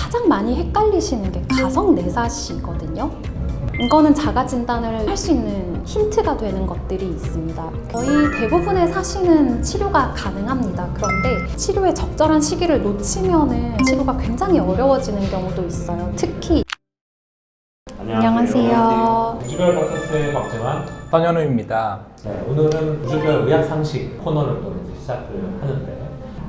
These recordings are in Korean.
가장 많이 헷갈리시는 게 가성내사시거든요. 이거는 자가 진단을 할 수 있는 힌트가 되는 것들이 있습니다. 거의 대부분의 사시는 치료가 가능합니다. 그런데 치료의 적절한 시기를 놓치면은 치료가 굉장히 어려워지는 경우도 있어요. 특히 안녕하세요. 우주별 팟캐스트의 박재환, 선현우입니다. 네, 오늘은 우주별 의학상식 코너를 또 이제 시작을 하는데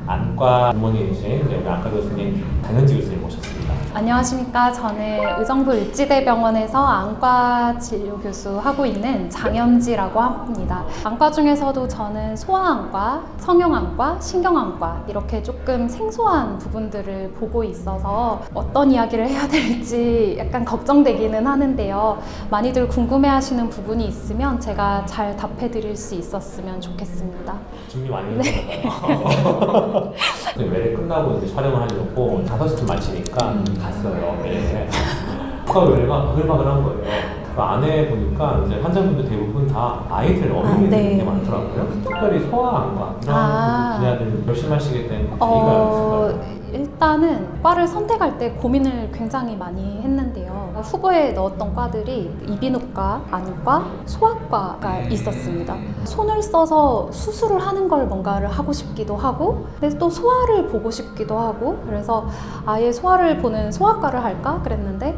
안과 전문의이신 우리 안과 교수님 강현지 교수님 모셨습니다. 안녕하십니까. 저는 의정부 일지대병원에서 안과 진료 교수 하고 있는 장현지라고 합니다. 안과 중에서도 저는 소아안과, 성형안과, 신경안과 이렇게 조금 생소한 부분들을 보고 있어서 어떤 이야기를 해야 될지 약간 걱정되기는 하는데요. 많이들 궁금해하시는 부분이 있으면 제가 잘 답해드릴 수 있었으면 좋겠습니다. 준비 많이 했어요. 외래 끝나고 이제 촬영을 하려고 5시쯤 마치니까 갔어요. 네. 코가 바글바글한 거예요. 그 안에 보니까 이제 환자분들 대부분 다 아이들, 어린이들 네. 되게 많더라고요. 특별히 소아안과 이런 분야들 결심하시게 된 계기가 있을까요? 일단은 과를 선택할 때 고민을 굉장히 많이 했는데요. 후보에 넣었던 과들이 이비인후과, 안과, 소아과가 있었습니다. 손을 써서 수술을 하는 걸 뭔가를 하고 싶기도 하고, 근데 또 소아를 보고 싶기도 하고, 그래서 아예 소아를 보는 소아과를 할까 그랬는데,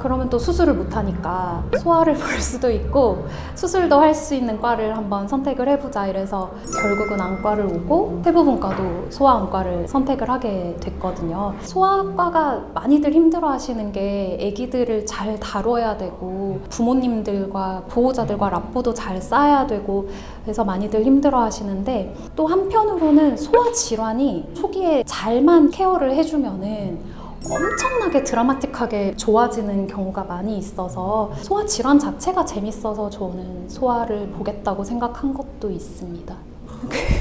그러면 또 수술을 못하니까 소아를 볼 수도 있고 수술도 할 수 있는 과를 한번 선택을 해보자 이래서 결국은 안과를 오고 태부분과도 소아안과를 선택을 하게 됐거든요. 소아과가 많이들 힘들어하시는 게 아기들을 잘 다뤄야 되고 부모님들과 보호자들과 rapport 잘 쌓아야 되고 그래서 많이들 힘들어하시는데 또 한편으로는 소아 질환이 초기에 잘만 케어를 해주면은 엄청나게 드라마틱하게 좋아지는 경우가 많이 있어서 소아 질환 자체가 재밌어서 저는 소아를 보겠다고 생각한 것도 있습니다.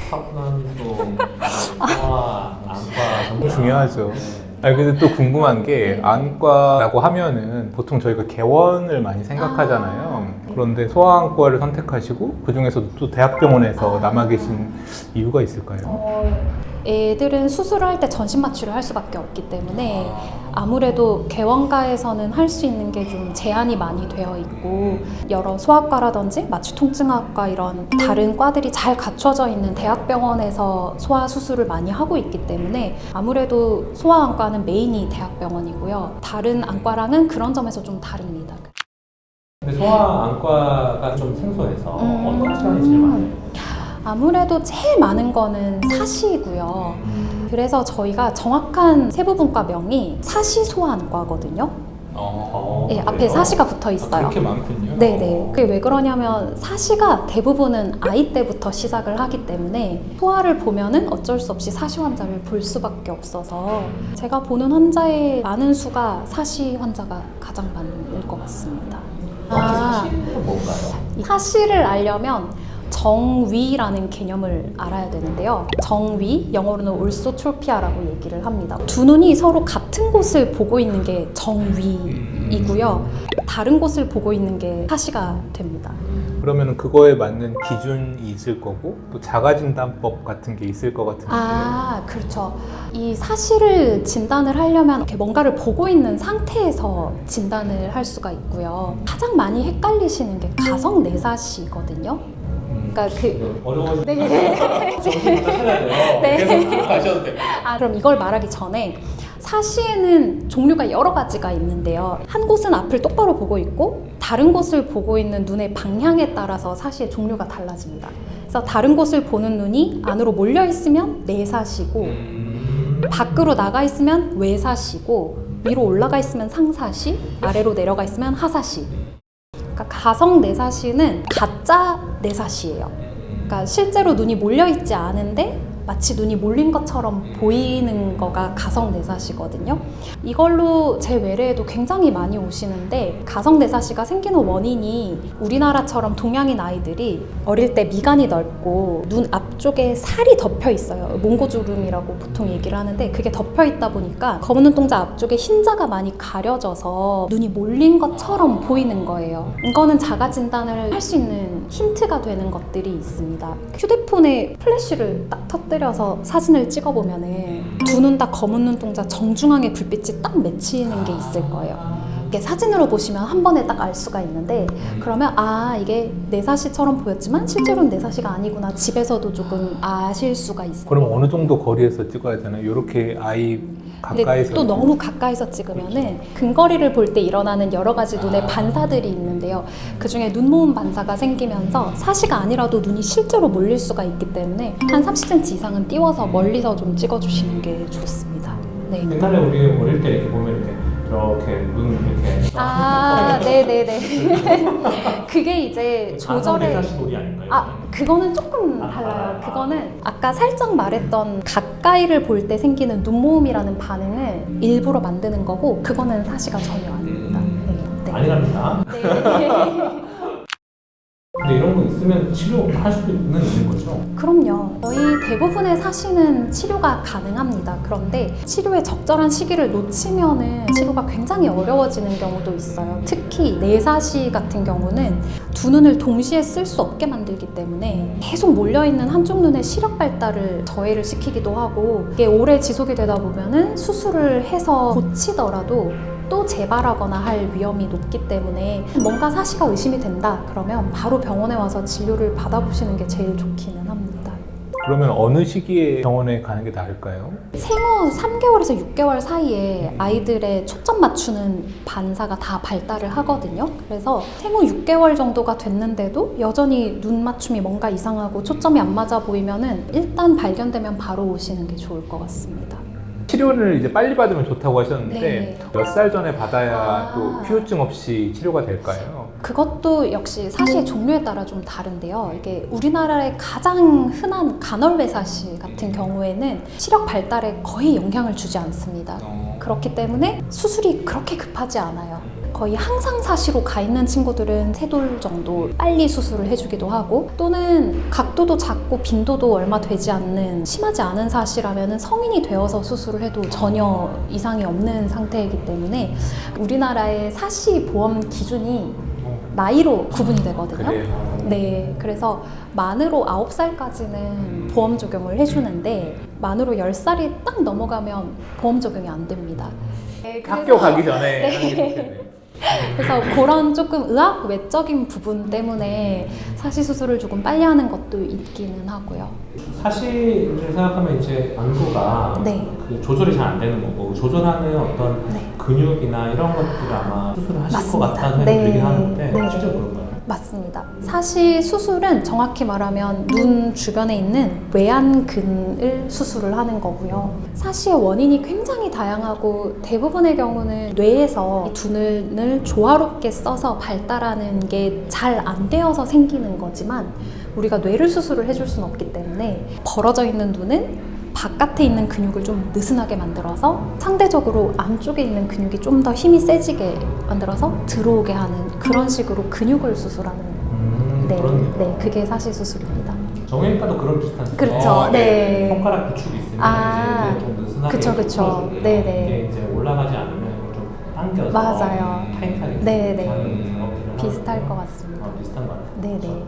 타고난 또 소아, 안과 너무 중요하죠. 근데 또 궁금한 게 안과라고 하면은 보통 저희가 개원을 많이 생각하잖아요. 그런데 소아안과를 선택하시고 그 중에서도 또 대학병원에서 남아 계신 이유가 있을까요? 애들은 수술을 할 때 전신 마취를 할 수밖에 없기 때문에 아무래도 개원가에서는 할 수 있는 게 좀 제한이 많이 되어 있고 여러 소아과라든지 마취통증학과 이런 다른 과들이 잘 갖춰져 있는 대학병원에서 소아 수술을 많이 하고 있기 때문에 아무래도 소아안과는 메인이 대학병원이고요. 다른 안과랑은 그런 점에서 좀 다릅니다. 근데 소아 안과가 좀 생소해서 어떤 시간이 제일 많아요? 아무래도 제일 많은 거는 사시고요. 그래서 저희가 정확한 세부분과명이 사시소아안과거든요. 네, 앞에 사시가 붙어 있어요. 그렇게 많군요. 네네. 그게 왜 그러냐면 사시가 대부분은 아이 때부터 시작을 하기 때문에 소아를 보면은 어쩔 수 없이 사시 환자를 볼 수밖에 없어서 제가 보는 환자의 많은 수가 사시 환자가 가장 많을 것 같습니다. 사시는 뭔가요? 사시를 알려면 정위라는 개념을 알아야 되는데요. 정위, 영어로는 올소트로피아라고 얘기를 합니다. 두 눈이 서로 같은 곳을 보고 있는 게 정위이고요. 다른 곳을 보고 있는 게 사시가 됩니다. 그러면 그거에 맞는 기준이 있을 거고 또 자가진단법 같은 게 있을 것 같은데. 그렇죠. 이 사시를 진단을 하려면 이렇게 뭔가를 보고 있는 상태에서 진단을 할 수가 있고요. 가장 많이 헷갈리시는 게 가성내사시거든요. 그러니까 어려워서 네. 찾아야 돼요. 네. 계속 가셔도 돼요. 그럼 이걸 말하기 전에 사시에는 종류가 여러 가지가 있는데요. 한 곳은 앞을 똑바로 보고 있고 다른 곳을 보고 있는 눈의 방향에 따라서 사시의 종류가 달라집니다. 그래서 다른 곳을 보는 눈이 안으로 몰려 있으면 내사시고 밖으로 나가 있으면 외사시고 위로 올라가 있으면 상사시, 아래로 내려가 있으면 하사시. 그러니까 가성내사시는 가짜 내사시예요. 그러니까 실제로 눈이 몰려 있지 않은데 마치 눈이 몰린 것처럼 보이는 거가 가성내사시거든요. 이걸로 제 외래에도 굉장히 많이 오시는데 가성내사시가 생기는 원인이 우리나라처럼 동양인 아이들이 어릴 때 미간이 넓고 눈 앞쪽에 살이 덮여 있어요. 몽고주름이라고 보통 얘기를 하는데 그게 덮여 있다 보니까 검은 눈동자 앞쪽에 흰자가 많이 가려져서 눈이 몰린 것처럼 보이는 거예요. 이거는 자가 진단을 할 수 있는 힌트가 되는 것들이 있습니다. 휴대폰에 플래시를 딱 터뜨려서 사진을 찍어보면은 두 눈 다 검은 눈동자 정중앙에 불빛이 딱 맺히는 게 있을 거예요. 이게 사진으로 보시면 한 번에 딱 알 수가 있는데 그러면 아 이게 내사시처럼 보였지만 실제로는 내사시가 아니구나 집에서도 조금 아실 수가 있어요. 그럼 어느 정도 거리에서 찍어야 되나요? 이렇게 아이 근데 가까이서 또 너무 가까이서 찍으면은 근거리를 볼 때 일어나는 여러 가지 눈의 반사들이 있는데요. 그 중에 눈모음 반사가 생기면서 사시가 아니라도 눈이 실제로 몰릴 수가 있기 때문에 한 30cm 이상은 띄워서 멀리서 좀 찍어주시는 게 좋습니다. 네. 옛날에 우리 어릴 때 이렇게 보면 이렇게 눈 이렇게 아, 네네네. 그게 이제 조절에. 내사시 놀이 아닌가요? 그거는 조금 달라요. 그거는 아까 살짝 말했던 가까이를 볼 때 생기는 눈모음이라는 반응을 일부러 만드는 거고, 그거는 사시가 전혀 아닙니다. 네. 아니랍니다. 네. 근데 이런 거 있으면 치료할 수도 있는 거죠? 그럼요. 거의 대부분의 사시는 치료가 가능합니다. 그런데 치료의 적절한 시기를 놓치면은 치료가 굉장히 어려워지는 경우도 있어요. 특히 내사시 같은 경우는 두 눈을 동시에 쓸 수 없게 만들기 때문에 계속 몰려있는 한쪽 눈의 시력 발달을 저해를 시키기도 하고, 이게 오래 지속이 되다 보면은 수술을 해서 고치더라도 또 재발하거나 할 위험이 높기 때문에 뭔가 사시가 의심이 된다 그러면 바로 병원에 와서 진료를 받아보시는 게 제일 좋기는 합니다. 그러면 어느 시기에 병원에 가는 게 나을까요? 생후 3개월에서 6개월 사이에 아이들의 초점 맞추는 반사가 다 발달을 하거든요. 그래서 생후 6개월 정도가 됐는데도 여전히 눈 맞춤이 뭔가 이상하고 초점이 안 맞아 보이면은 일단 발견되면 바로 오시는 게 좋을 것 같습니다. 치료를 이제 빨리 받으면 좋다고 하셨는데 네. 몇 살 전에 받아야 또 후유증 없이 치료가 될까요? 그것도 역시 사시의 종류에 따라 좀 다른데요. 이게 우리나라의 가장 흔한 간헐외사시 같은 경우에는 시력 발달에 거의 영향을 주지 않습니다. 그렇기 때문에 수술이 그렇게 급하지 않아요. 거의 항상 사시로 가 있는 친구들은 3돌 정도 빨리 수술을 해주기도 하고, 또는 각도도 작고 빈도도 얼마 되지 않는 심하지 않은 사시라면 성인이 되어서 수술을 해도 전혀 이상이 없는 상태이기 때문에 우리나라의 사시 보험 기준이 나이로 구분이 되거든요. 그래요. 네, 그래서 만으로 9살까지는 보험 적용을 해주는데 만으로 10살이 딱 넘어가면 보험 적용이 안 됩니다. 네, 학교 가기 전에 네. 하는 게 좋겠네요. 그래서 그런 조금 의학 외적인 부분 때문에 사시 수술을 조금 빨리 하는 것도 있기는 하고요. 사시를 생각하면 이제 안구가 네. 그 조절이 잘 안 되는 거고, 조절하는 어떤 네. 근육이나 이런 것들을 아마 수술을 하실 맞습니다. 것 같다는 생각이 네. 들긴 하는데 네. 실제로 그런가요? 맞습니다. 사시 수술은 정확히 말하면 눈 주변에 있는 외안근을 수술을 하는 거고요. 사시의 원인이 굉장히 다양하고 대부분의 경우는 뇌에서 이 두 눈을 조화롭게 써서 발달하는 게 잘 안 되어서 생기는 거지만 우리가 뇌를 수술을 해줄 수는 없기 때문에 벌어져 있는 눈은 바깥에 있는 근육을 좀 느슨하게 만들어서 상대적으로 안쪽에 있는 근육이 좀 더 힘이 세지게 만들어서 들어오게 하는 그런 식으로 근육을 수술하는 네, 그렇네요. 네, 그게 사시 수술입니다. 정형외과도 그런 비슷한 그렇죠. 네. 손가락 기축이 있으면 아, 이제 좀 느슨하게 그쵸. 풀어주고요. 네네. 이게 이제 올라가지 않으면 좀 당겨서 맞아요. 타이트하게 네네. 하는 작업들을 비슷할 하는데 것 같습니다. 비슷한 것 같아요. 네네.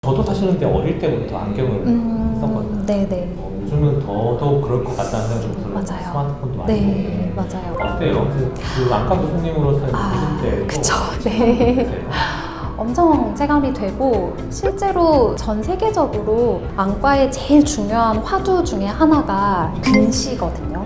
저도 사실은 때 어릴 때부터 안경을 썼거든요. 네네. 요즘은 더더욱 그럴 것 같다는 생각이 좀 들어요. 맞아요. 스마트폰도 많이 네, 있고. 맞아요. 어때요? 그 안과 교수님으로서 보실 때도 그쵸. 네. 엄청 체감이 되고 실제로 전 세계적으로 안과의 제일 중요한 화두 중에 하나가 근시거든요.